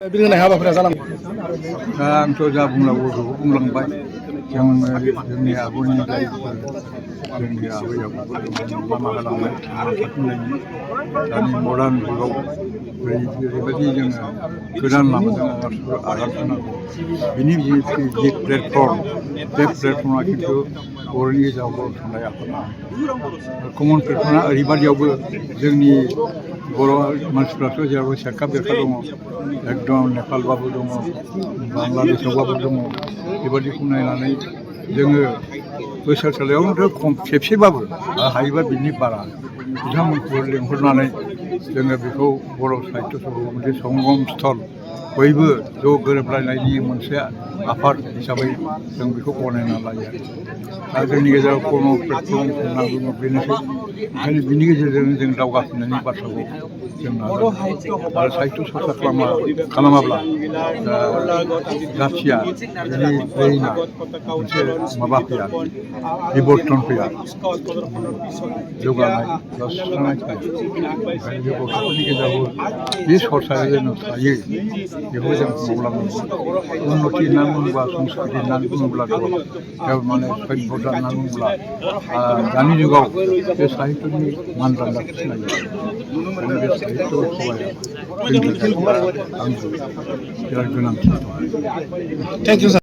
बिदिनो हाबाफोरा जालांबाय दा आंथ' जा बुंनांगौ बेखौ बुंलांबाय जोंनि आगुनि जायफोर जोंनि आबै आबौफोर लामा होलांनाय थाफिननायनि दानि मडार्न जुगाव ओरैबायदि जोङो गोदान लामाजों आगान सुरनांगौ बिनि जि प्लेटफर्म बे प्लेटफर्मा खिन्थु बर'नि गेजेराव बर' थुनलाइ आफादा कमन प्लेटफर्मा ओरैबायदियावबो जोंनि बर' मानसिफ्राथ' जेरावबो सेरखा बेरखा दङ एकदम नेपालबाबो दङ बांलादेशआवबाबो दङ बेबादिखौ नायनानै जोङो बोसोरसेयावनोथ' खेबसेबाबो हायोबा बिनि बारा बिथांमोनखौ लिंहरनानै जोङो बेखौ बर' साहित्य सभायाव मोनसे संगम स्थल बयबो ज' गोरोबलायनायनि मोनसे आफाद हिसाबै जों बेखौ गनायना लायो दा जोंनि गेजेराव कमन प्लेटफर्म होनना बुङो बेनोसै ओंखायनो बिनि गेजेरजों जों दावगाफिननायनि बाथ्राखौ जों नाजायो आरो साहित्य सरसा खालामाब्ला जाथिया बिनि ब्रेइना मोनसे माबा फैया बिबर्तन फैया जौगानाय बा सुस्रांनाय फैया ओंखायनो बे गथ'फोरनि गेजेरावबो बे सरसाया जेन थायो बेखौ जों मावलांनांगौ उन्नति होननानै बुङोब्ला संस्कृति होननानै बुङोब्लाथ' माने सभ्यता होननानै बुङोब्ला दानि जुगाव बे साहित्यनि मानदान्दाखौ सिनायो ओंखायनो बे साहित्य सभाया जोंनि थाखाय बिराद गोनांथि। Thank you sir.